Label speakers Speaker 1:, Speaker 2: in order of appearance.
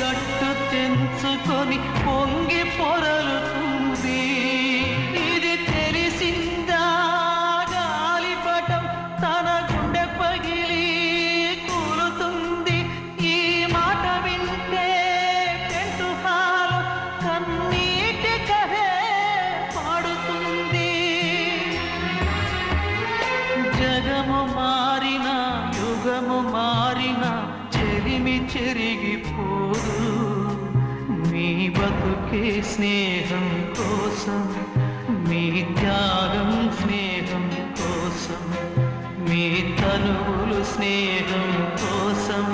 Speaker 1: గట్టు తెంచుకొని పొంగి పొరలుతుంది. ఇది తెలిసిందా గాలిపటం తన గుండె పగిలి కూలుతుంది. ఈ మాట వింటే టెంటు హాలు కన్నీటి కహే పాడుతుంది. జగము మారిన యుగము మారిన చెలిమి చెరిగిపోదు. మీ బతుకే స్నేహం కోసం, మీ త్యాగం స్నేహం కోసం, మీ తనువులు స్నేహం కోసం.